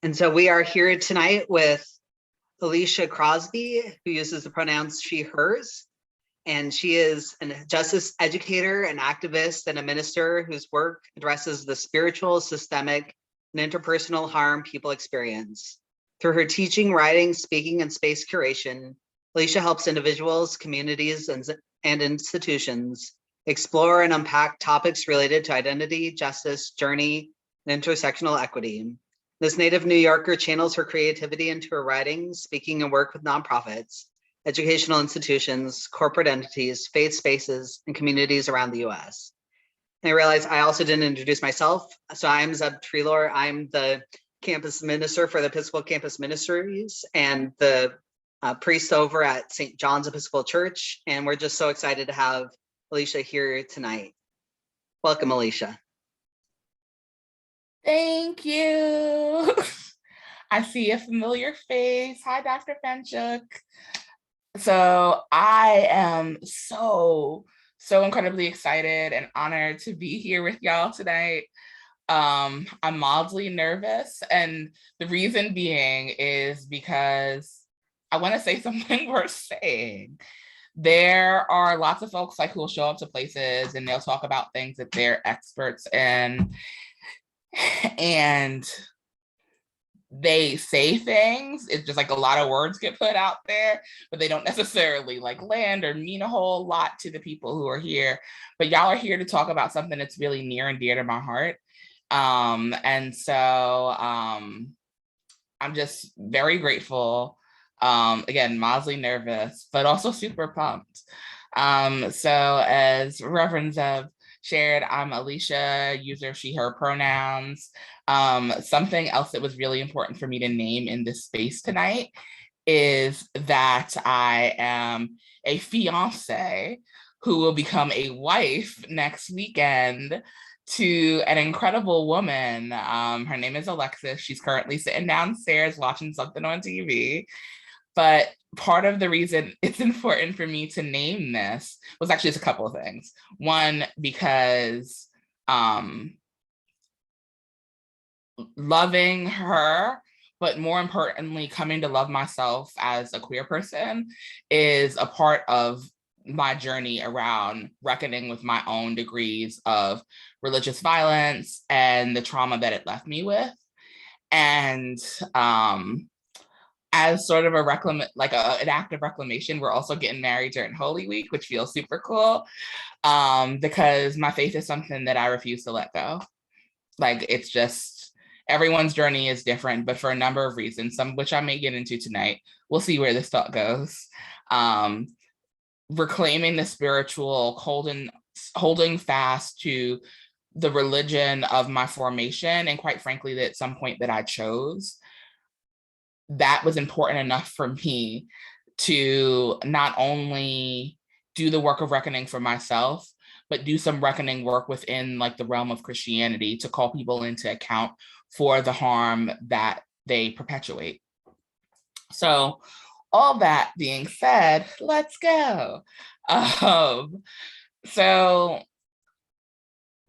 And so we are here tonight with Alicia Crosby, who uses the pronouns she, hers. And she is a justice educator, an activist, and a minister whose work addresses the spiritual, systemic, and interpersonal harm people experience. Through her teaching, writing, speaking, and space curation, Alicia helps individuals, communities, and institutions explore and unpack topics related to identity, justice, journey, and intersectional equity. This native New Yorker channels her creativity into her writing, speaking, and work with nonprofits, educational institutions, corporate entities, faith spaces, and communities around the US. And I realized I also didn't introduce myself. So I'm Zeb Treelor. I'm the campus minister for the Episcopal Campus Ministries and the priest over at St. John's Episcopal Church. And we're just so excited to have Alicia here tonight. Welcome, Alicia. Thank you. I see a familiar face. Hi, Dr. Fenchuk. So I am so incredibly excited and honored to be here with y'all tonight. I'm mildly nervous, and the reason being is because I want to say something worth saying. There are lots of folks like who will show up to places and they'll talk about things that they're experts in, and they say things. It's just like a lot of words get put out there, but they don't necessarily like land or mean a whole lot to the people who are here. But y'all are here to talk about something that's really near and dear to my heart. And so I'm just very grateful. Again, mildly nervous, but also super pumped. So as Reverend Zeb shared, I'm Alicia, user she, her pronouns. Something else that was really important for me to name in this space tonight is that I am a fiance who will become a wife next weekend to an incredible woman. Her name is Alexis. She's currently sitting downstairs watching something on TV. But part of the reason it's important for me to name this was actually just a couple of things. One, because loving her, but more importantly, coming to love myself as a queer person is a part of my journey around reckoning with my own degrees of religious violence and the trauma that it left me with. And as sort of an act of reclamation, we're also getting married during Holy Week, which feels super cool, because my faith is something that I refuse to let go. Like, it's just, everyone's journey is different, but for a number of reasons, some of which I may get into tonight. We'll see where this thought goes. Reclaiming the spiritual, holding fast to the religion of my formation, and quite frankly, at some point that I chose, that was important enough for me to not only do the work of reckoning for myself, but do some reckoning work within like the realm of Christianity to call people into account for the harm that they perpetuate. So all that being said, let's go. So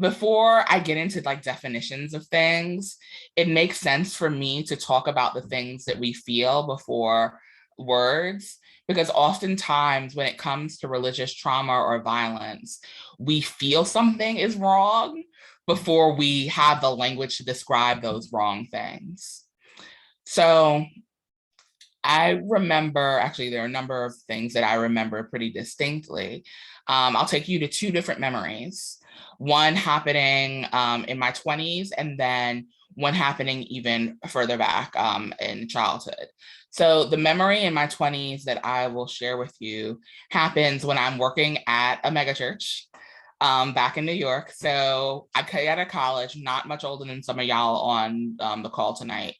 before I get into like definitions of things, it makes sense for me to talk about the things that we feel before words, because oftentimes when it comes to religious trauma or violence, we feel something is wrong before we have the language to describe those wrong things. So I remember, actually, there are a number of things that I remember pretty distinctly. I'll take you to two different memories. One happening in my 20s, and then one happening even further back in childhood. So the memory in my 20s that I will share with you happens when I'm working at a megachurch back in New York. So I got out of college, not much older than some of y'all on the call tonight.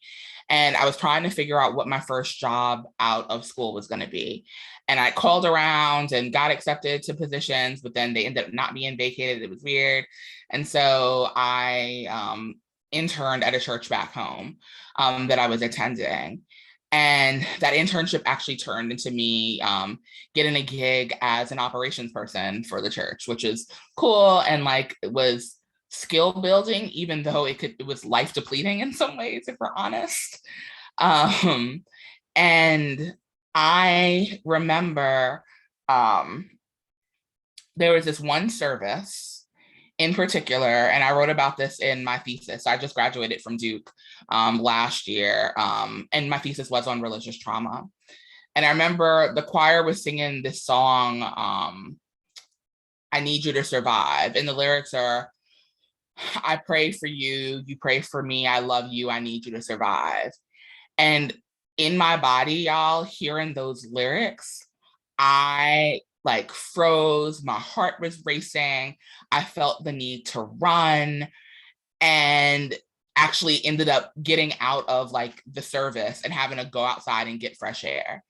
And I was trying to figure out what my first job out of school was going to be. And I called around and got accepted to positions, but then they ended up not being vacated. It was weird. And so I interned at a church back home that I was attending. And that internship actually turned into me getting a gig as an operations person for the church, which is cool. And like, it was skill building, even though it was life depleting in some ways, if we're honest. And I remember there was this one service in particular, and I wrote about this in my thesis. I just graduated from Duke last year, and my thesis was on religious trauma. And I remember the choir was singing this song, I Need You to Survive. And the lyrics are, I pray for you, you pray for me, I love you, I need you to survive. And in my body, y'all, hearing those lyrics, I like froze, my heart was racing, I felt the need to run, and actually ended up getting out of like the service and having to go outside and get fresh air.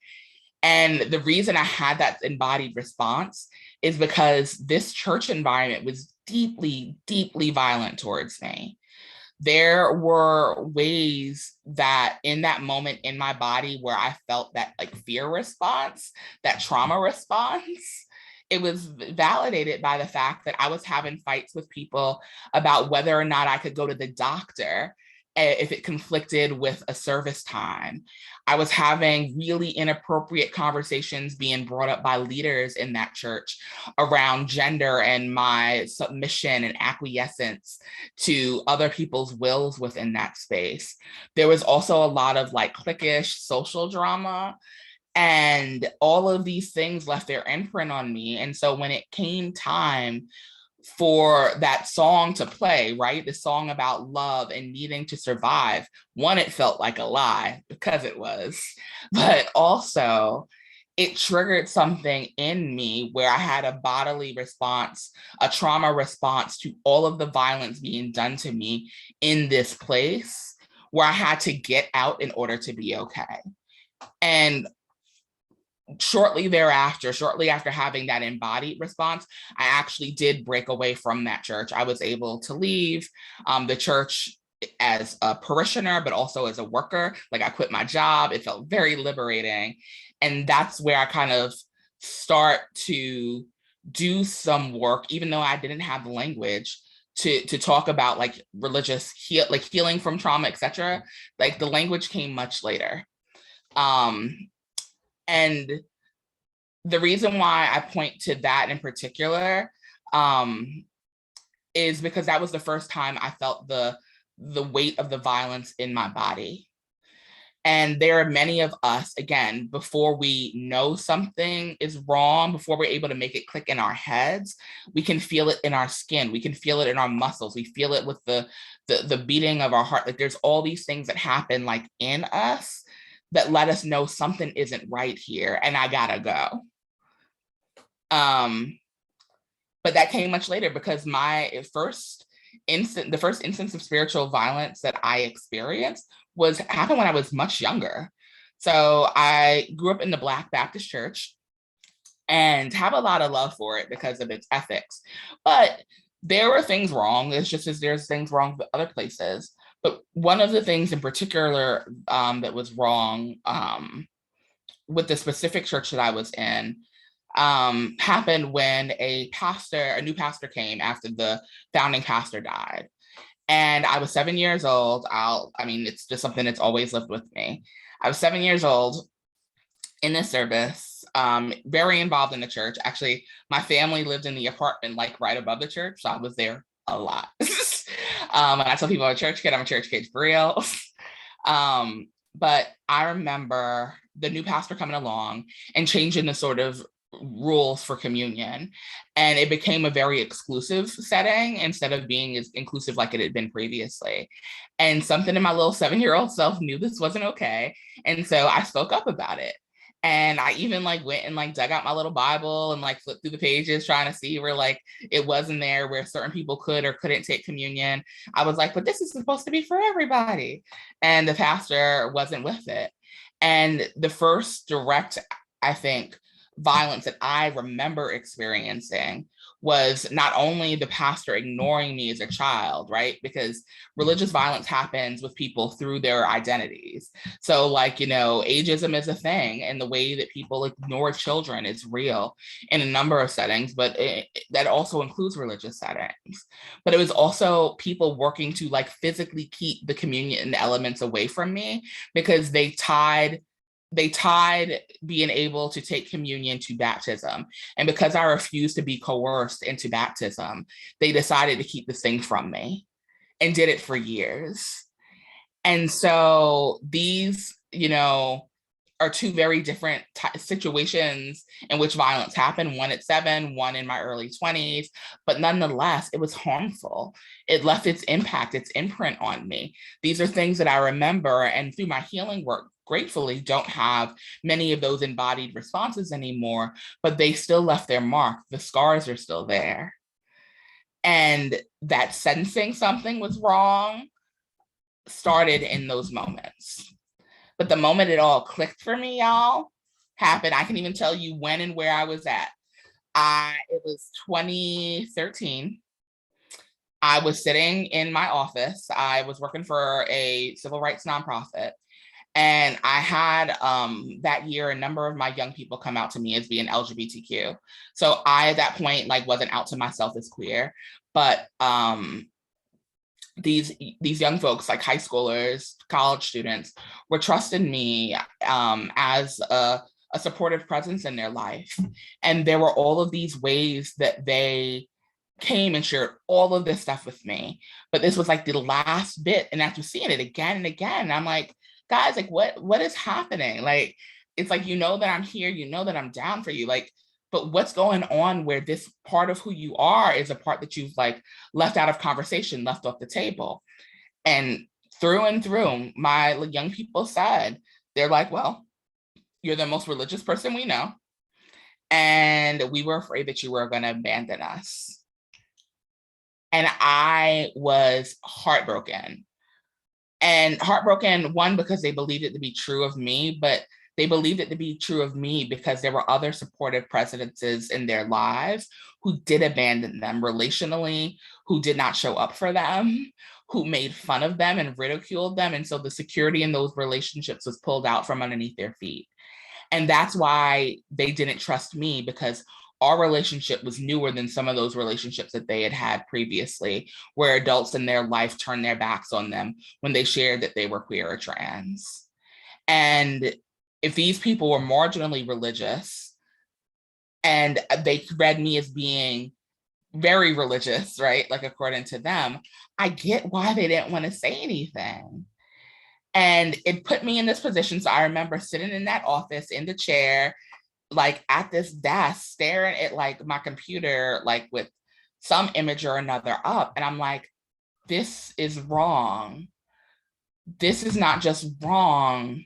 And the reason I had that embodied response is because this church environment was deeply, deeply violent towards me. There were ways that in that moment in my body where I felt that like fear response, that trauma response, it was validated by the fact that I was having fights with people about whether or not I could go to the doctor if it conflicted with a service time. I was having really inappropriate conversations being brought up by leaders in that church around gender and my submission and acquiescence to other people's wills within that space. There was also a lot of like cliquish social drama, and all of these things left their imprint on me. And so when it came time for that song to play, right? The song about love and needing to survive. One, it felt like a lie because it was, but also it triggered something in me where I had a bodily response, a trauma response to all of the violence being done to me in this place where I had to get out in order to be okay. And shortly thereafter, shortly after having that embodied response, I actually did break away from that church. I was able to leave the church as a parishioner, but also as a worker. Like I quit my job. It felt very liberating. And that's where I kind of start to do some work, even though I didn't have the language to talk about like religious healing from trauma, etc. Like the language came much later. And the reason why I point to that in particular is because that was the first time I felt the weight of the violence in my body. And there are many of us, again, before we know something is wrong, before we're able to make it click in our heads, we can feel it in our skin. We can feel it in our muscles. We feel it with the beating of our heart. Like there's all these things that happen like in us that let us know something isn't right here and I gotta go. But that came much later because the first instance of spiritual violence that I experienced happened when I was much younger. So I grew up in the Black Baptist church and have a lot of love for it because of its ethics. But there were things wrong. It's just as there's things wrong with other places. But one of the things in particular that was wrong with the specific church that I was in happened when a new pastor came after the founding pastor died. And I was 7 years old. It's just something that's always lived with me. I was 7 years old in this service, very involved in the church. Actually, my family lived in the apartment like right above the church, so I was there a lot. And I tell people I'm a church kid for real. But I remember the new pastor coming along and changing the sort of rules for communion. And it became a very exclusive setting instead of being as inclusive like it had been previously. And something in my little 7-year-old self knew this wasn't okay. And so I spoke up about it. And I even like went and like dug out my little Bible and like flipped through the pages trying to see where like it wasn't there where certain people could or couldn't take communion. I was like, but this is supposed to be for everybody. And the pastor wasn't with it. And the first direct, I think, violence that I remember experiencing was not only the pastor ignoring me as a child, right? Because religious violence happens with people through their identities. So, like, you know, ageism is a thing, and the way that people ignore children is real in a number of settings, but that also includes religious settings. But it was also people working to like physically keep the communion elements away from me, because they tied being able to take communion to baptism. And because I refused to be coerced into baptism, they decided to keep this thing from me and did it for years. And so these, you know, are two very different situations in which violence happened, one at 7, one in my early 20s, but nonetheless, it was harmful. It left its impact, its imprint on me. These are things that I remember, and through my healing work, gratefully don't have many of those embodied responses anymore, but they still left their mark. The scars are still there. And that sensing something was wrong started in those moments. But the moment it all clicked for me, y'all, happened. I can even tell you when and where I was at. It was 2013. I was sitting in my office. I was working for a civil rights nonprofit. And I had that year a number of my young people come out to me as being LGBTQ. So I, at that point, like wasn't out to myself as queer, but these young folks, like high schoolers, college students, were trusting me as a supportive presence in their life. And there were all of these ways that they came and shared all of this stuff with me. But this was like the last bit. And after seeing it again and again, I'm like, guys, like what is happening? Like, it's like, you know that I'm here, you know that I'm down for you. Like, but what's going on where this part of who you are is a part that you've like left out of conversation, left off the table. And through, my young people said, they're like, well, you're the most religious person we know. And we were afraid that you were going to abandon us. And I was heartbroken. And heartbroken, one, because they believed it to be true of me, but they believed it to be true of me because there were other supportive presences in their lives who did abandon them relationally, who did not show up for them, who made fun of them and ridiculed them. And so the security in those relationships was pulled out from underneath their feet. And that's why they didn't trust me, because our relationship was newer than some of those relationships that they had had previously, where adults in their life turned their backs on them when they shared that they were queer or trans. And if these people were marginally religious and they read me as being very religious, right? Like according to them, I get why they didn't want to say anything. And it put me in this position. So I remember sitting in that office in the chair, like at this desk, staring at like my computer, like with some image or another up. And I'm like, this is wrong. This is not just wrong.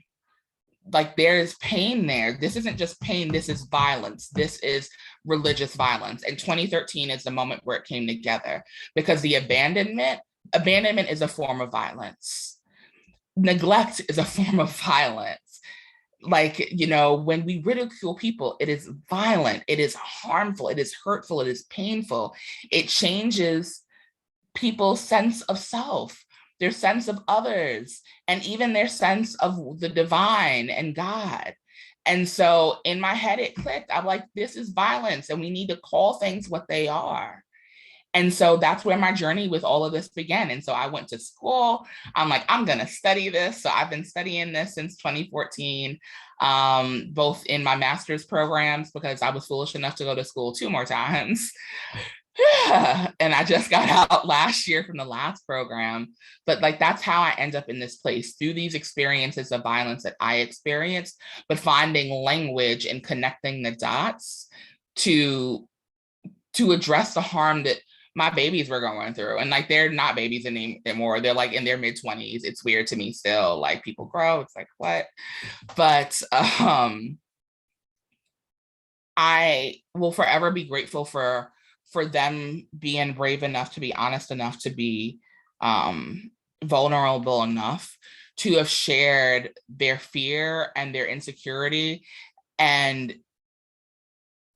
Like there's pain there. This isn't just pain, this is violence. This is religious violence. And 2013 is the moment where it came together, because the abandonment is a form of violence. Neglect is a form of violence. Like, you know, when we ridicule people, it is violent, it is harmful, it is hurtful, it is painful. It changes people's sense of self, their sense of others, and even their sense of the divine and God. And so in my head, it clicked. I'm like, this is violence, and we need to call things what they are. And so that's where my journey with all of this began. And so I went to school. I'm like, I'm going to study this. So I've been studying this since 2014, both in my master's programs, because I was foolish enough to go to school 2 more times. And I just got out last year from the last program. But like, that's how I end up in this place, through these experiences of violence that I experienced, but finding language and connecting the dots to address the harm that my babies were going through. And like, they're not babies anymore. They're like in their mid-20s. It's weird to me still, like people grow, it's like, what? But I will forever be grateful for them being brave enough to be honest enough to be vulnerable enough to have shared their fear and their insecurity, and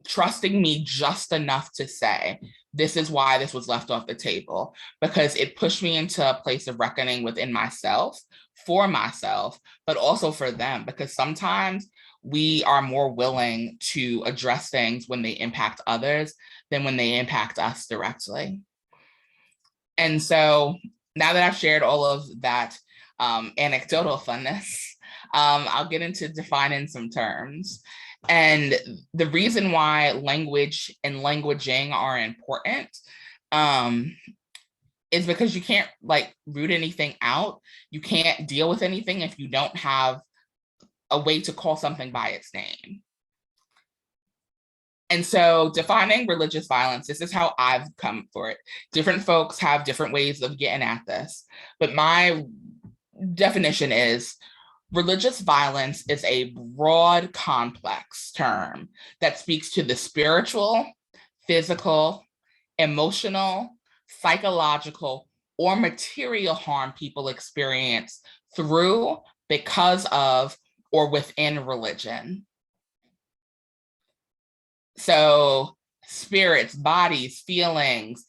trusting me just enough to say, this is why this was left off the table, because it pushed me into a place of reckoning within myself, for myself, but also for them, because sometimes we are more willing to address things when they impact others than when they impact us directly. And so now that I've shared all of that anecdotal funness, I'll get into defining some terms. And the reason why language and languaging are important is because you can't like root anything out. You can't deal with anything if you don't have a way to call something by its name. And so defining religious violence, this is how I've come for it. Different folks have different ways of getting at this, but my definition is religious violence is a broad, complex term that speaks to the spiritual, physical, emotional, psychological, or material harm people experience through, because of, or within religion. So spirits, bodies, feelings,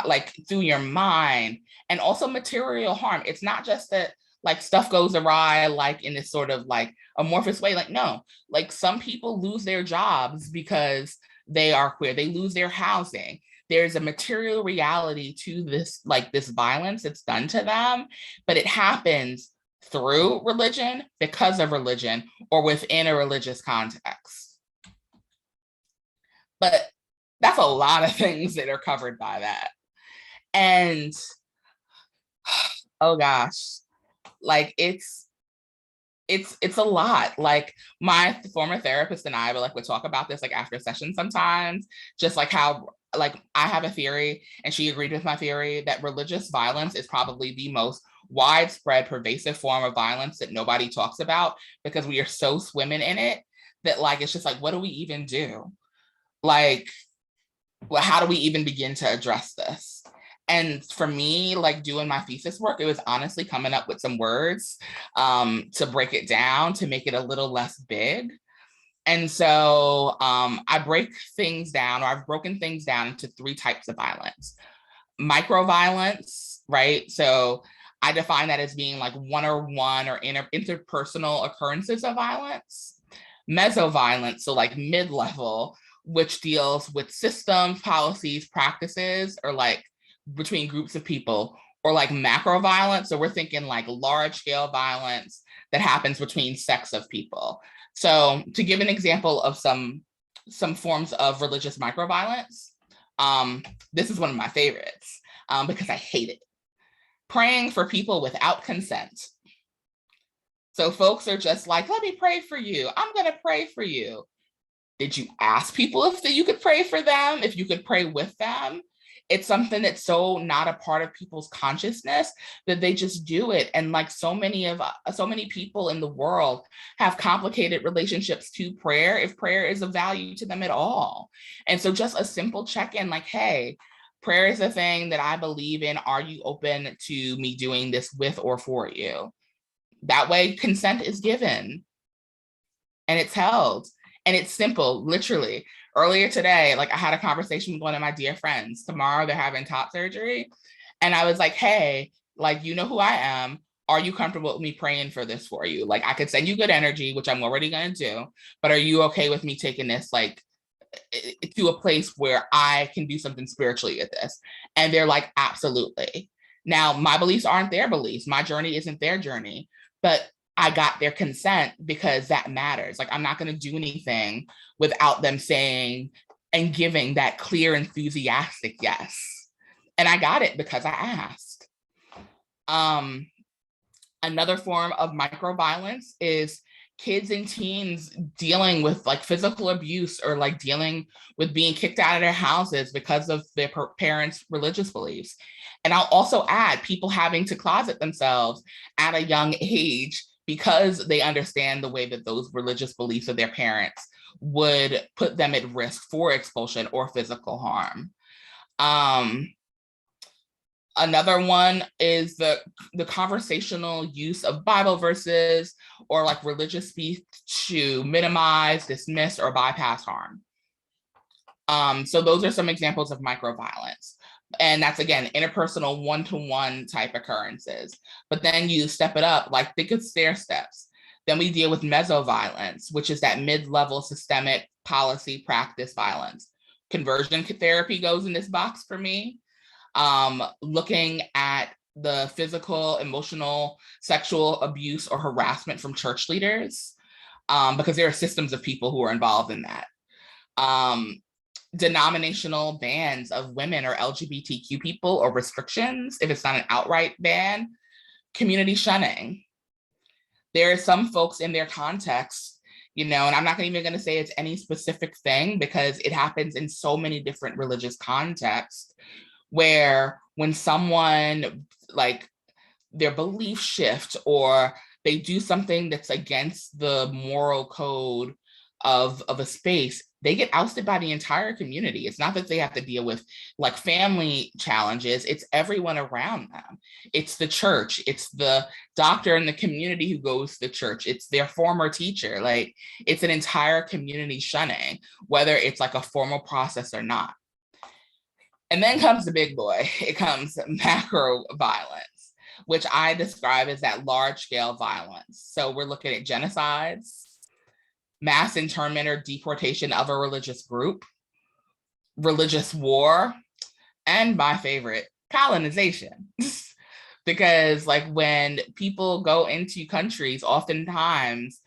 like through your mind, and also material harm. It's not just that like stuff goes awry, like in this sort of like amorphous way. Like, no, like some people lose their jobs because they are queer. They lose their housing. There's a material reality to this, like this violence that's done to them, but it happens through religion, because of religion, or within a religious context. But that's a lot of things that are covered by that. And oh gosh, like it's a lot. Like my former therapist and I would talk about this like after sessions sometimes, just like how like I have a theory and she agreed with my theory that religious violence is probably the most widespread, pervasive form of violence that nobody talks about, because we are so swimming in it that like it's just like, what do we even do? Like, well, how do we even begin to address this? And for me, like doing my thesis work, it was honestly coming up with some words to break it down, to make it a little less big. And so I break things down, or I've broken things down into 3 types of violence. Microviolence, right? So I define that as being like one-on-one or interpersonal occurrences of violence. Mesoviolence, so like mid-level, which deals with systems, policies, practices, or like between groups of people, or like macro violence. So we're thinking like large scale violence that happens between sects of people. So to give an example of some forms of religious microviolence, this is one of my favorites because I hate it. Praying for people without consent. So folks are just like, let me pray for you. I'm going to pray for you. Did you ask people if you could pray for them, if you could pray with them? It's something that's so not a part of people's consciousness that they just do it. And like so many people in the world have complicated relationships to prayer, if prayer is of value to them at all. And so just a simple check-in like, hey, prayer is a thing that I believe in. Are you open to me doing this with or for you? That way consent is given and it's held. And it's simple, literally. Earlier today, like I had a conversation with one of my dear friends. Tomorrow they're having top surgery. And I was like, hey, like, you know who I am. Are you comfortable with me praying for this for you? Like I could send you good energy, which I'm already going to do, but are you okay with me taking this like to a place where I can do something spiritually with this? And they're like, absolutely. Now, my beliefs aren't their beliefs. My journey isn't their journey, but I got their consent because that matters. Like, I'm not going to do anything without them saying and giving that clear, enthusiastic yes. And I got it because I asked. Another form of microviolence is kids and teens dealing with like physical abuse or like dealing with being kicked out of their houses because of their parents' religious beliefs. And I'll also add people having to closet themselves at a young age because they understand the way that those religious beliefs of their parents would put them at risk for expulsion or physical harm. Another one is the conversational use of Bible verses, or like religious speech to minimize, dismiss, or bypass harm. So those are some examples of microviolence. And that's, again, interpersonal one-to-one type occurrences. But then you step it up, like think of stair steps. Then we deal with mesoviolence, which is that mid-level systemic policy practice violence. Conversion therapy goes in this box for me. Looking at the physical, emotional, sexual abuse or harassment from church leaders, because there are systems of people who are involved in that. Denominational bans of women or LGBTQ people or restrictions, if it's not an outright ban. Community shunning. There are some folks in their context, and I'm not even going to say it's any specific thing because it happens in so many different religious contexts, where when someone, like, their belief shift or they do something that's against the moral code of a space, they get ousted by the entire community. It's not that they have to deal with like family challenges, it's everyone around them. It's the church, it's the doctor in the community who goes to the church, it's their former teacher. Like, it's an entire community shunning, whether it's like a formal process or not. And then comes the big boy. It comes macro violence, which I describe as that large scale violence. So we're looking at genocides, mass internment or deportation of a religious group, religious war, and my favorite, colonization. Because like when people go into countries, oftentimes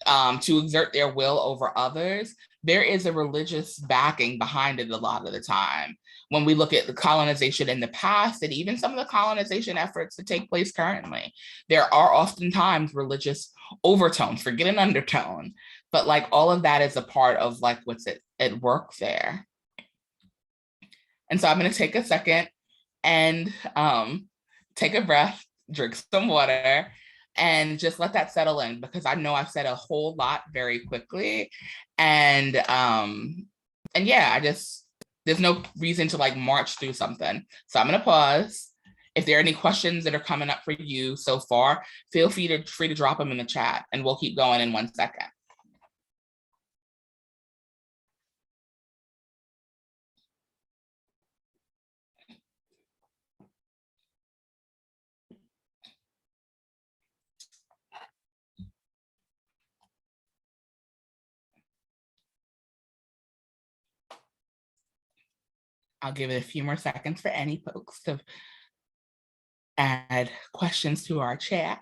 to exert their will over others, there is a religious backing behind it a lot of the time. When we look at the colonization in the past and even some of the colonization efforts that take place currently, there are oftentimes religious overtones, forget an undertone, but like all of that is a part of like what's at work there. And so I'm going to take a second and take a breath, drink some water, and just let that settle in, because I know I've said a whole lot very quickly. And yeah, there's no reason to like march through something. So I'm going to pause. If there are any questions that are coming up for you so far, feel free to drop them in the chat, and we'll keep going in 1 second. I'll give it a few more seconds for any folks to add questions to our chat.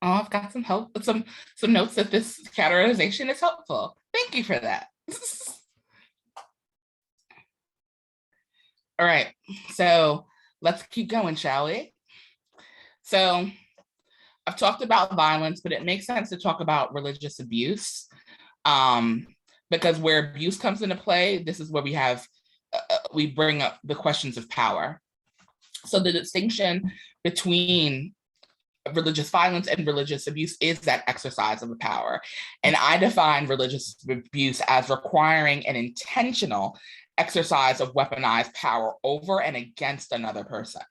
Oh, I've got some help, some notes that this categorization is helpful. Thank you for that. All right, so let's keep going, shall we? So I've talked about violence, but it makes sense to talk about religious abuse, because where abuse comes into play, this is where we bring up the questions of power. So the distinction between religious violence and religious abuse is that exercise of the power. And I define religious abuse as requiring an intentional exercise of weaponized power over and against another person.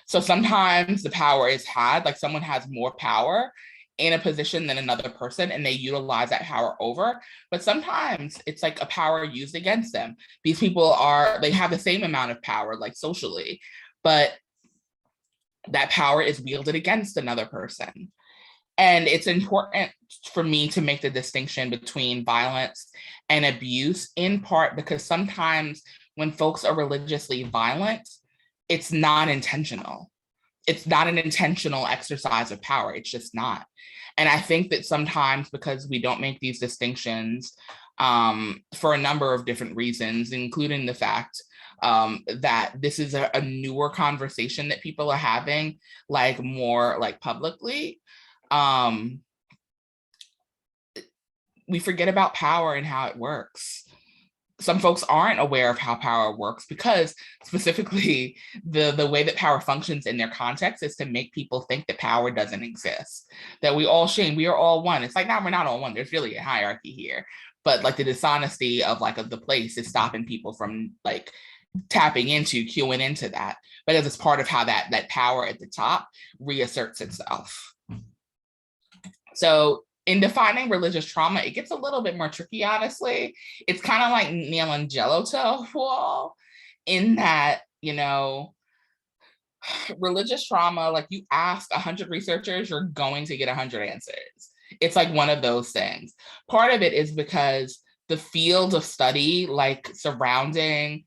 So sometimes the power is had, like someone has more power in a position than another person, and they utilize that power over. But sometimes it's like a power used against them. These people they have the same amount of power, like socially, but that power is wielded against another person. And it's important for me to make the distinction between violence and abuse, in part because sometimes when folks are religiously violent, it's not intentional. It's not an intentional exercise of power. It's just not. And I think that sometimes because we don't make these distinctions for a number of different reasons, including the fact that this is a newer conversation that people are having, like more like publicly, we forget about power and how it works. Some folks aren't aware of how power works because specifically the way that power functions in their context is to make people think that power doesn't exist, that we are all one. It's like, no, we're not all one. There's really a hierarchy here. But like the dishonesty of the place is stopping people from like tapping into, cueing into that, because it's part of how that power at the top reasserts itself. So in defining religious trauma, it gets a little bit more tricky, honestly. It's kind of like nailing Jello to a wall in that, religious trauma, like you ask 100 researchers, you're going to get 100 answers. It's like one of those things. Part of it is because the field of study, like surrounding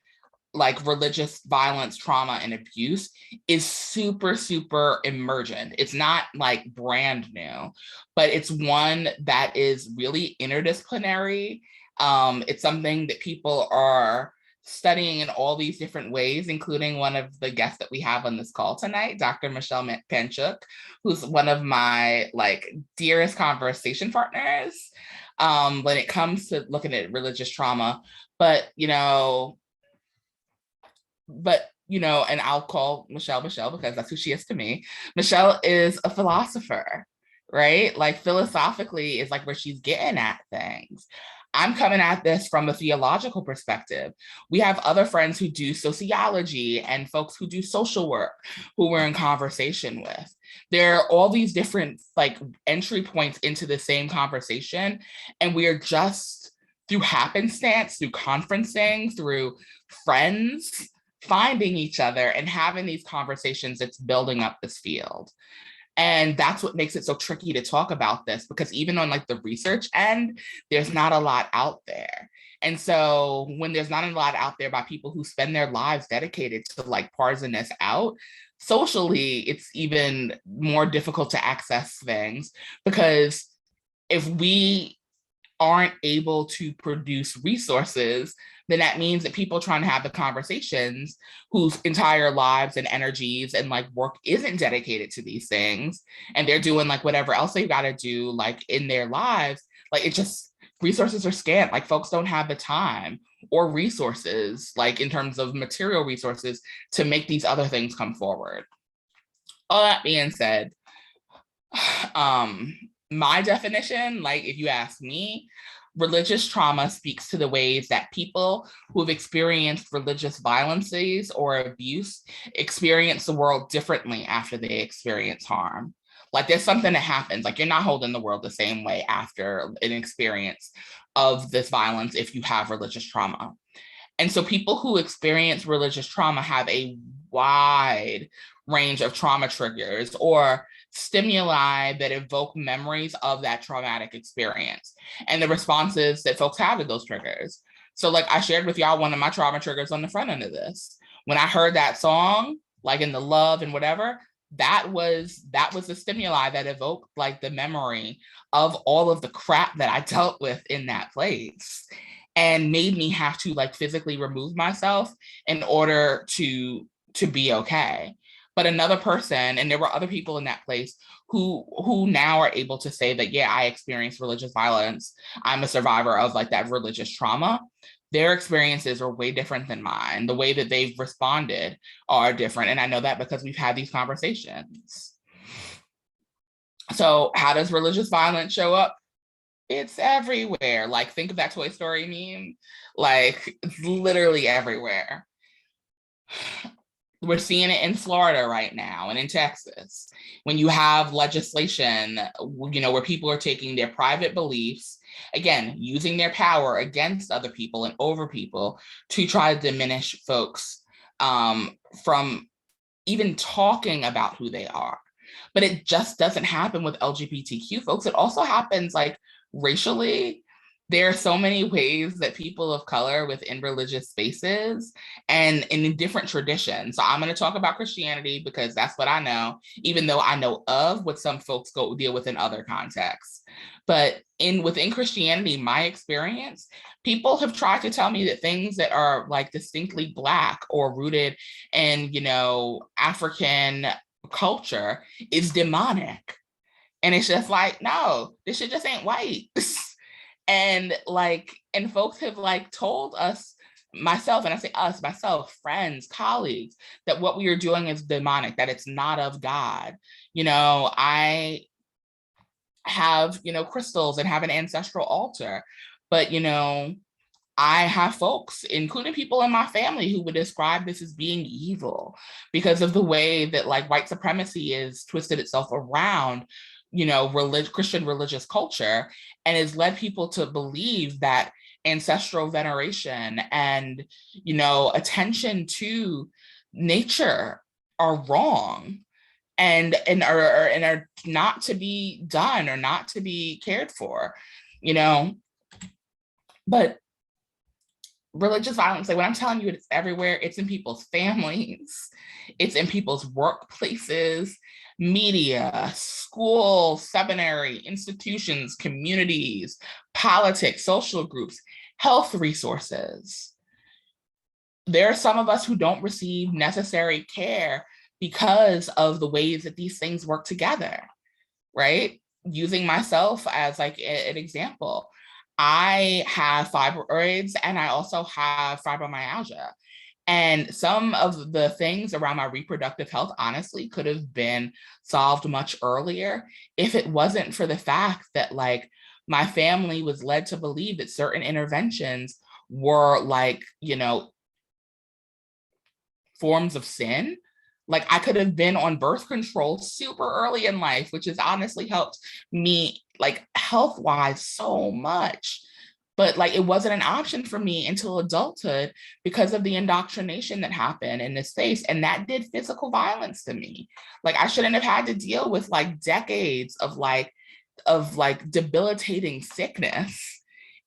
like religious violence, trauma, and abuse is super, super emergent. It's not like brand new, but it's one that is really interdisciplinary. It's something that people are studying in all these different ways, including one of the guests that we have on this call tonight, Dr. Michelle Panchuk, who's one of my like dearest conversation partners when it comes to looking at religious trauma. But and I'll call Michelle because that's who she is to me. Michelle is a philosopher, right? Like philosophically is like where she's getting at things. I'm coming at this from a theological perspective. We have other friends who do sociology and folks who do social work who we're in conversation with. There are all these different like entry points into the same conversation, and we are just through happenstance, through conferencing, through friends, finding each other and having these conversations that's building up this field. And that's what makes it so tricky to talk about this, because even on like the research end, there's not a lot out there. And so when there's not a lot out there by people who spend their lives dedicated to like parsing this out, socially, it's even more difficult to access things, because if we aren't able to produce resources, then that means that people trying to have the conversations whose entire lives and energies and like work isn't dedicated to these things, and they're doing like whatever else they've got to do like in their lives, like it just, resources are scant. Like folks don't have the time or resources, like in terms of material resources, to make these other things come forward. All that being said, my definition, like if you ask me, religious trauma speaks to the ways that people who have experienced religious violences or abuse experience the world differently after they experience harm. Like there's something that happens, like you're not holding the world the same way after an experience of this violence if you have religious trauma. And so people who experience religious trauma have a wide range of trauma triggers or stimuli that evoke memories of that traumatic experience and the responses that folks have to those triggers. So like I shared with y'all one of my trauma triggers on the front end of this. When I heard that song, like in the love and whatever, that was the stimuli that evoked like the memory of all of the crap that I dealt with in that place, and made me have to like physically remove myself in order to be okay. But another person, and there were other people in that place who now are able to say that, yeah, I experienced religious violence. I'm a survivor of like that religious trauma. Their experiences are way different than mine. The way that they've responded are different. And I know that because we've had these conversations. So how does religious violence show up? It's everywhere. Like think of that Toy Story meme. Like it's literally everywhere. We're seeing it in Florida right now and in Texas, when you have legislation, where people are taking their private beliefs, again, using their power against other people and over people to try to diminish folks from even talking about who they are. But it just doesn't happen with LGBTQ folks. It also happens like racially. There are so many ways that people of color within religious spaces and in different traditions. So I'm going to talk about Christianity because that's what I know, even though I know of what some folks go deal with in other contexts. But within Christianity, my experience, people have tried to tell me that things that are like distinctly Black or rooted in, African culture is demonic. And it's just like, no, this shit just ain't white. And folks have like told us, myself, and I say us, myself, friends, colleagues, that what we are doing is demonic, that it's not of God. I have, crystals and have an ancestral altar, but, I have folks, including people in my family, who would describe this as being evil because of the way that like white supremacy is twisted itself around, Christian religious culture, and has led people to believe that ancestral veneration and, attention to nature are wrong and are not to be done or not to be cared for, but religious violence, like when I'm telling you it's everywhere, it's in people's families, it's in people's workplaces, media, school, seminary, institutions, communities, politics, social groups, health resources. There are some of us who don't receive necessary care because of the ways that these things work together, right? Using myself as like an example, I have fibroids and I also have fibromyalgia. And some of the things around my reproductive health, honestly, could have been solved much earlier if it wasn't for the fact that like my family was led to believe that certain interventions were like, forms of sin. Like I could have been on birth control super early in life, which has honestly helped me like health-wise so much. But like it wasn't an option for me until adulthood because of the indoctrination that happened in this space. And that did physical violence to me. Like I shouldn't have had to deal with like decades of like debilitating sickness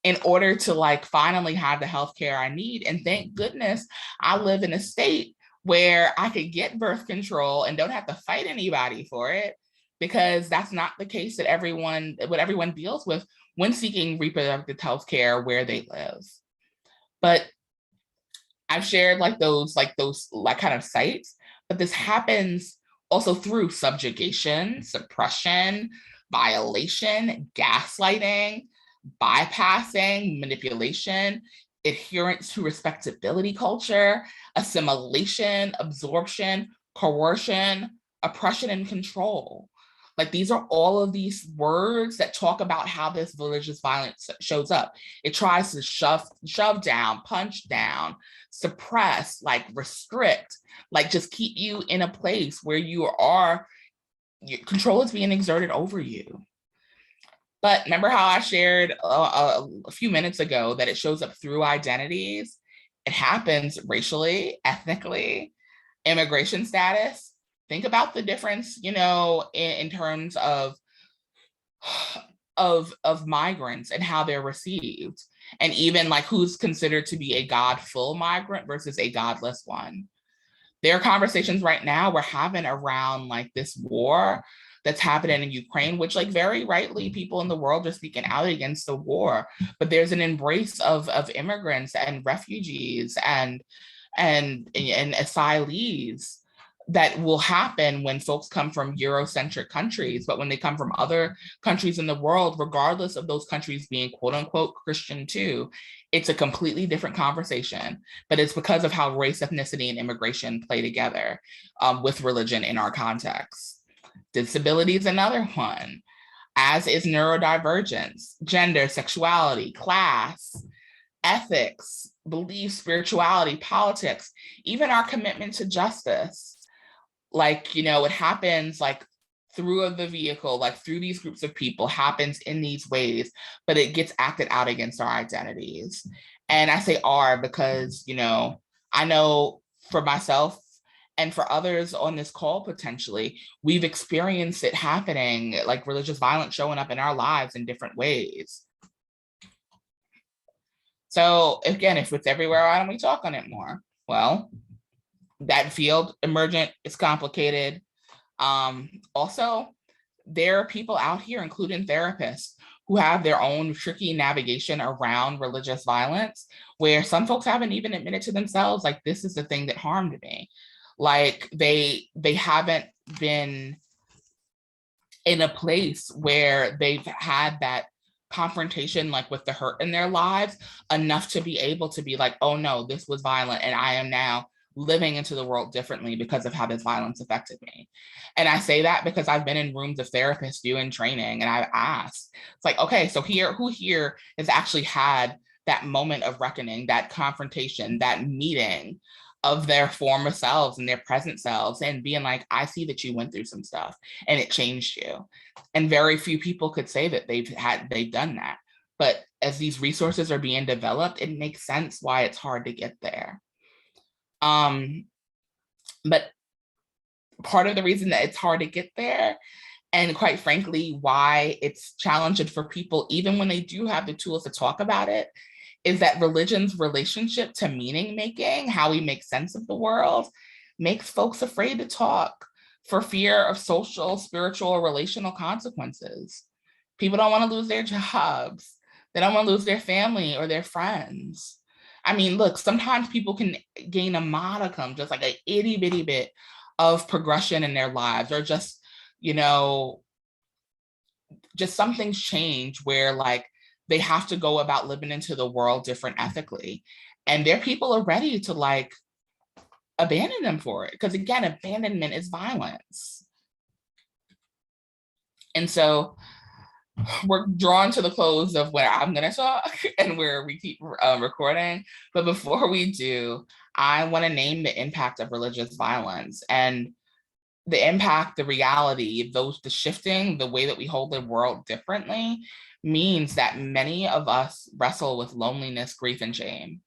in order to like finally have the healthcare I need. And thank goodness I live in a state where I could get birth control and don't have to fight anybody for it, because that's not the case that what everyone deals with when seeking reproductive health care where they live. But I've shared those kind of sites, but this happens also through subjugation, suppression, violation, gaslighting, bypassing, manipulation, adherence to respectability culture, assimilation, absorption, coercion, oppression, and control. Like these are all of these words that talk about how this religious violence shows up. It tries to shove down, punch down, suppress, like restrict, like just keep you in a place where your control is being exerted over you. But remember how I shared a few minutes ago that it shows up through identities? It happens racially, ethnically, immigration status. Think about the difference, in terms of migrants and how they're received, and even like who's considered to be a godful migrant versus a godless one. There are conversations right now we're having around like this war that's happening in Ukraine, which like very rightly people in the world are speaking out against the war, but there's an embrace of immigrants and refugees and asylees that will happen when folks come from Eurocentric countries. But when they come from other countries in the world, regardless of those countries being quote unquote Christian too, it's a completely different conversation. But it's because of how race, ethnicity, and immigration play together with religion in our context. Disability is another one, as is neurodivergence, gender, sexuality, class, ethics, belief, spirituality, politics, even our commitment to justice. Like, it happens like through the vehicle, like through these groups of people, happens in these ways, but it gets acted out against our identities. And I say "are" because, I know for myself and for others on this call, potentially, we've experienced it happening, like religious violence showing up in our lives in different ways. So again, if it's everywhere, why don't we talk on it more? Well, that field, emergent, is complicated. Also, there are people out here, including therapists, who have their own tricky navigation around religious violence, where some folks haven't even admitted to themselves, like, this is the thing that harmed me. Like they haven't been in a place where they've had that confrontation, like with the hurt in their lives, enough to be able to be like, oh no, this was violent, and I am now living into the world differently because of how this violence affected me. And I say that because I've been in rooms of therapists doing training, and I've asked, it's like, okay, so who here has actually had that moment of reckoning, that confrontation, that meeting of their former selves and their present selves, and being like, I see that you went through some stuff and it changed you. And very few people could say that they've done that. But as these resources are being developed, it makes sense why it's hard to get there. But part of the reason that it's hard to get there, and quite frankly, why it's challenging for people, even when they do have the tools to talk about it, is that religion's relationship to meaning making, how we make sense of the world, makes folks afraid to talk for fear of social, spiritual, or relational consequences. People don't want to lose their jobs. They don't want to lose their family or their friends. I mean, look, sometimes people can gain a modicum, just like an itty bitty bit of progression in their lives, or just, you know, just some things change where like they have to go about living into the world different ethically. And their people are ready to like abandon them for it. Because again, abandonment is violence. And so we're drawn to the close of where I'm going to talk and where we keep recording. But before we do, I want to name the impact of religious violence and the impact, the reality, the shifting, the way that we hold the world differently means that many of us wrestle with loneliness, grief, and shame.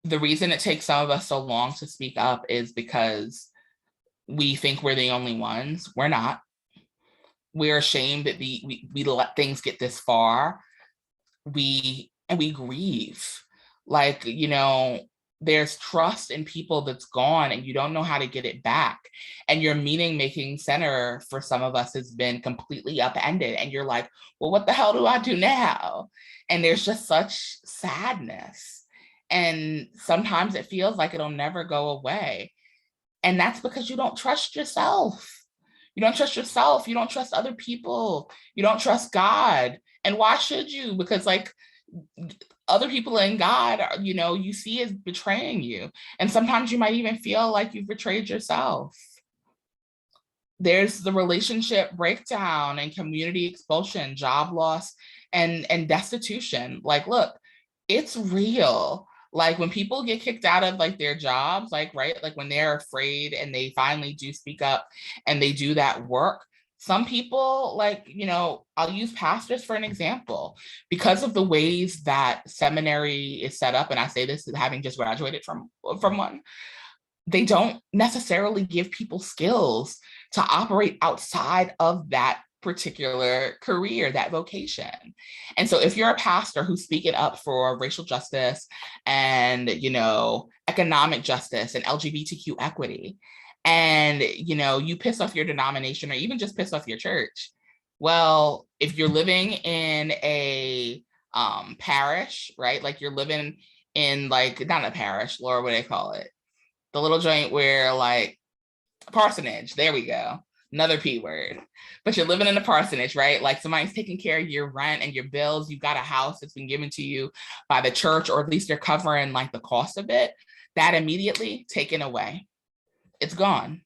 The reason it takes some of us so long to speak up is because we think we're the only ones. We're not. We're ashamed that we let things get this far. We grieve. Like, you know, there's trust in people that's gone and you don't know how to get it back. And your meaning making center for some of us has been completely upended. And you're like, well, what the hell do I do now? And there's just such sadness. And sometimes it feels like it'll never go away. And that's because you don't trust yourself. You don't trust yourself. You don't trust other people. You don't trust God. And why should you? Because like other people in God, you know, you see as betraying you. And sometimes you might even feel like you've betrayed yourself. There's the relationship breakdown and community expulsion, job loss, and destitution. Like, look, it's real. Like when people get kicked out of like their jobs, like, right, like when they're afraid and they finally do speak up and they do that work, some people, like, you know, I'll use pastors for an example, because of the ways that seminary is set up. And I say this having just graduated from one, they don't necessarily give people skills to operate outside of that particular career, that vocation. And so if you're a pastor who's speaking up for racial justice and, you know, economic justice and LGBTQ equity, and, you know, you piss off your denomination or even just piss off your church, well, if you're living in a parish, right? Like you're living in like, not a parish, Laura, what do they call it? The little joint where like parsonage, there we go. Another P word. But you're living in a parsonage, right? Like somebody's taking care of your rent and your bills. You've got a house that's been given to you by the church, or at least they're covering like the cost of it. That immediately taken away. It's gone.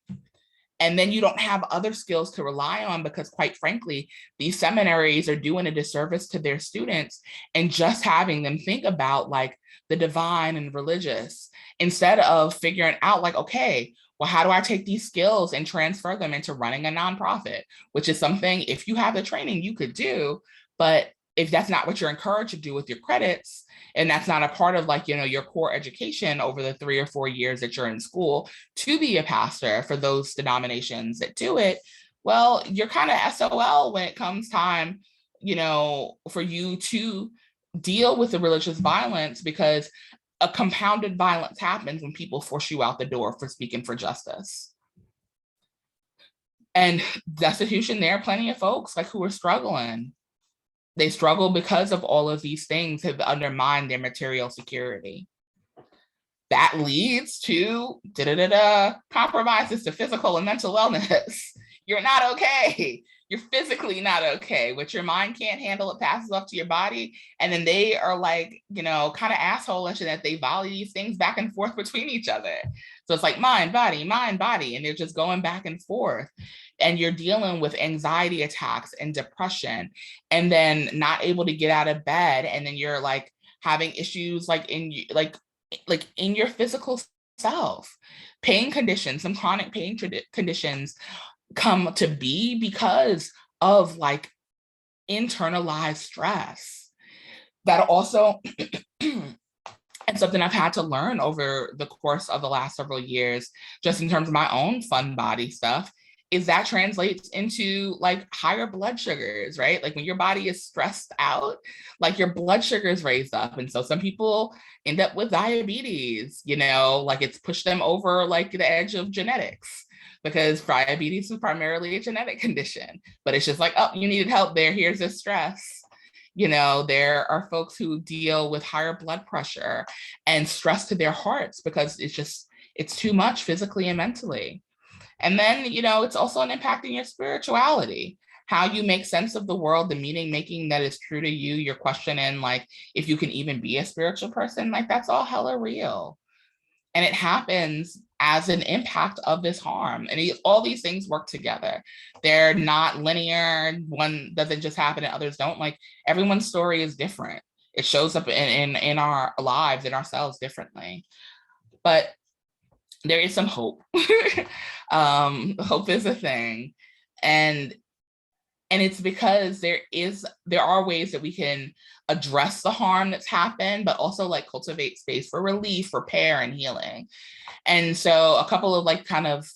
And then you don't have other skills to rely on because, quite frankly, these seminaries are doing a disservice to their students and just having them think about like the divine and religious instead of figuring out like, okay, well, how do I take these skills and transfer them into running a nonprofit, which is something, if you have the training, you could do. But if that's not what you're encouraged to do with your credits, and that's not a part of like, you know, your core education over the 3 or 4 years that you're in school to be a pastor for those denominations that do it, well, you're kind of SOL when it comes time, you know, for you to deal with the religious violence, because a compounded violence happens when people force you out the door for speaking for justice. And destitution, there are plenty of folks like who are struggling. They struggle because of all of these things have undermined their material security. That leads to compromises to physical and mental wellness. You're not okay. You're physically not okay. What your mind can't handle, it passes off to your body. And then they are like, you know, kind of asshole-ish, and that they volley these things back and forth between each other. So it's like mind, body, and they're just going back and forth. and you're dealing with anxiety attacks and depression, and then not able to get out of bed, and then you're like having issues like in your physical self. Pain conditions, some chronic pain conditions come to be because of like internalized stress. That also and something I've had to learn over the course of the last several years, just in terms of my own fun body stuff, is that translates into like higher blood sugars, right? Like when your body is stressed out, like your blood sugars raise up. And so some people end up with diabetes, you know, like it's pushed them over like the edge of genetics, because diabetes is primarily a genetic condition. But it's just like, oh, you needed help there, here's the stress. You know, there are folks who deal with higher blood pressure and stress to their hearts because it's too much physically and mentally. And then, you know, it's also an impact in your spirituality, how you make sense of the world, the meaning making that is true to you, your questioning, like, if you can even be a spiritual person, like that's all hella real. And it happens as an impact of this harm. And all these things work together. They're not linear. One doesn't just happen and others don't. Like everyone's story is different. It shows up in our lives, in ourselves differently. But there is some hope. Hope is a thing. And it's because there are ways that we can address the harm that's happened, but also like cultivate space for relief, repair, and healing. And so a couple of like kind of,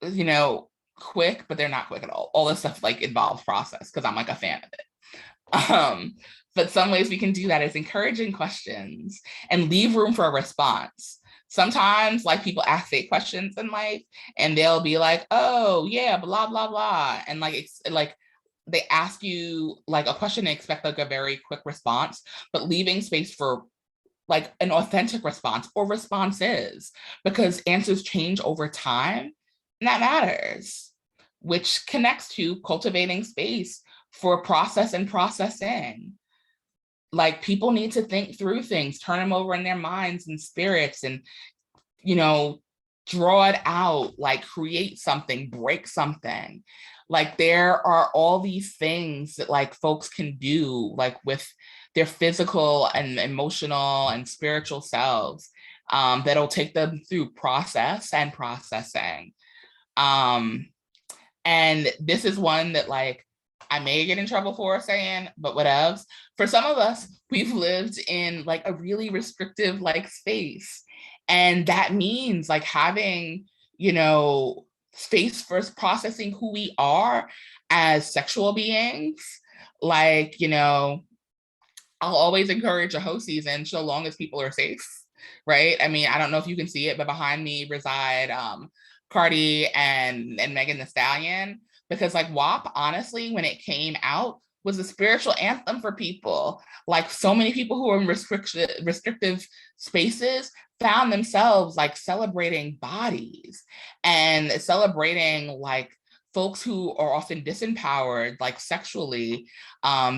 you know, quick, but they're not quick at all. All this stuff like involves process because I'm like a fan of it. But some ways we can do that is encouraging questions and leave room for a response. Sometimes like people ask fake questions in life and they'll be like, oh yeah, blah, blah, blah. And like, it's like, they ask you like a question and expect like a very quick response, but leaving space for like an authentic response or responses, because answers change over time and that matters, which connects to cultivating space for process and processing. Like people need to think through things, turn them over in their minds and spirits and, you know, draw it out, like create something, break something. Like there are all these things that like folks can do like with their physical and emotional and spiritual selves that'll take them through process and processing. And this is one that like I may get in trouble for saying, but whatevs. For some of us, we've lived in like a really restrictive like space. And that means like having, you know, space for processing who we are as sexual beings. Like, you know, I'll always encourage a hoe season so long as people are safe, right? I mean, I don't know if you can see it, but behind me reside Cardi and Megan Thee Stallion, because like WAP, honestly, when it came out, was a spiritual anthem for people. Like so many people who were in restrictive spaces found themselves like celebrating bodies and celebrating like folks who are often disempowered, like sexually,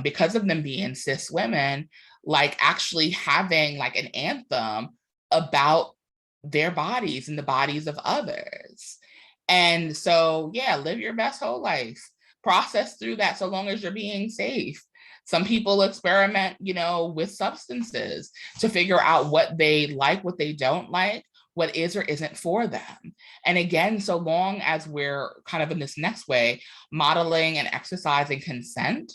because of them being cis women, like actually having like an anthem about their bodies and the bodies of others. And so, yeah, live your best whole life. Process through that so long as you're being safe. Some people experiment, you know, with substances to figure out what they like, what they don't like, what is or isn't for them. And again, so long as we're kind of in this next way, modeling and exercising consent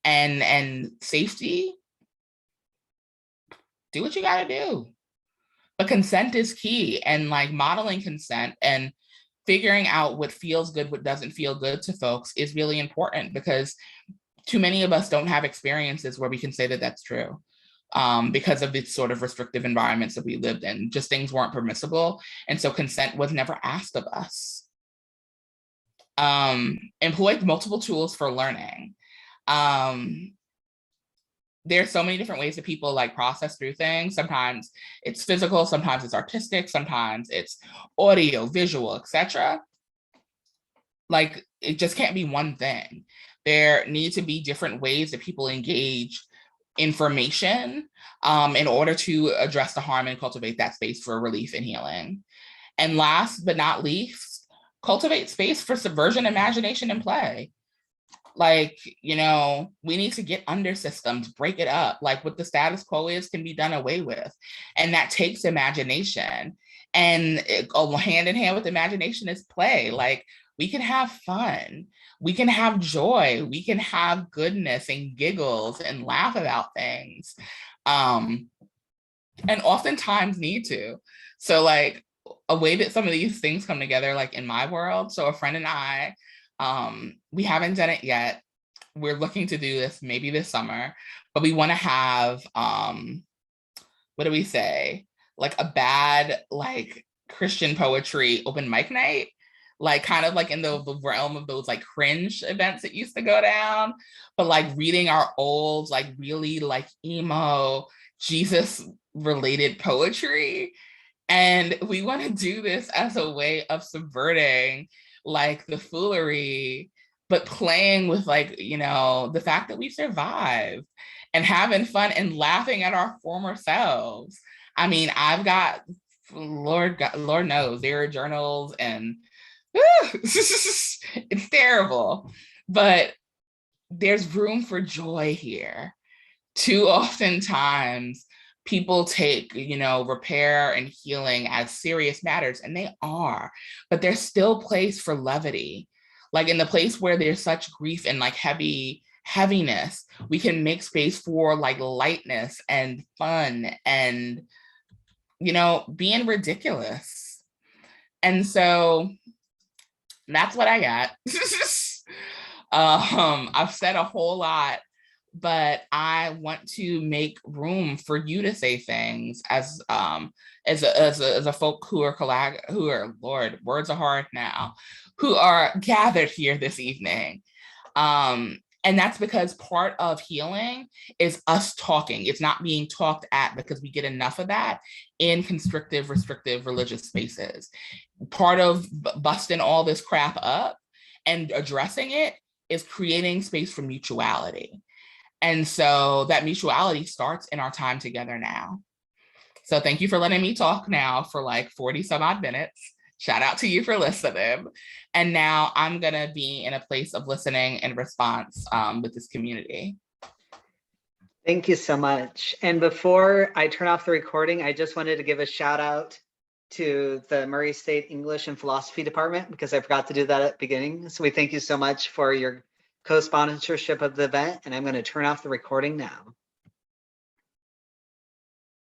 and safety, do what you gotta do. But consent is key, and like modeling consent and figuring out what feels good, what doesn't feel good to folks is really important, because too many of us don't have experiences where we can say that that's true. Because of the sort of restrictive environments that we lived in, just things weren't permissible. And so consent was never asked of us. Employ multiple tools for learning. There's so many different ways that people like process through things. Sometimes it's physical, sometimes it's artistic, sometimes it's audio, visual, etc. Like it just can't be one thing. There need to be different ways that people engage information in order to address the harm and cultivate that space for relief and healing. And last but not least, cultivate space for subversion, imagination, and play. Like, we need to get under systems, break it up. Like what the status quo is can be done away with. And that takes imagination. And hand in hand with imagination is play. Like we can have fun, we can have joy, we can have goodness and giggles and laugh about things. And oftentimes need to. So like a way that some of these things come together, like in my world. So a friend and I, we haven't done it yet. We're looking to do this maybe this summer, but we want to have, what do we say? Like a bad, like Christian poetry open mic night, like kind of like in the realm of those like cringe events that used to go down, but like reading our old, like really like emo Jesus related poetry. And we want to do this as a way of subverting like the foolery, but playing with like, the fact that we survived and having fun and laughing at our former selves. I mean, I've got, Lord knows, there are journals and it's terrible, but there's room for joy here. Too often times people take, repair and healing as serious matters, and they are, but there's still place for levity. Like in the place where there's such grief and like heaviness, we can make space for like lightness and fun and, being ridiculous. And so that's what I got. I've said a whole lot, but I want to make room for you to say things as a folk who are Lord, words are hard now, who are gathered here this evening. And that's because part of healing is us talking. It's not being talked at, because we get enough of that in constrictive, restrictive religious spaces. Part of busting all this crap up and addressing it is creating space for mutuality. And so that mutuality starts in our time together now. So thank you for letting me talk now for like 40 some odd minutes. Shout out to you for listening. And now I'm gonna be in a place of listening and response with this community. Thank you so much. And before I turn off the recording, I just wanted to give a shout out to the Murray State English and Philosophy Department, because I forgot to do that at the beginning. So we thank you so much for your co-sponsorship of the event, and I'm going to turn off the recording now.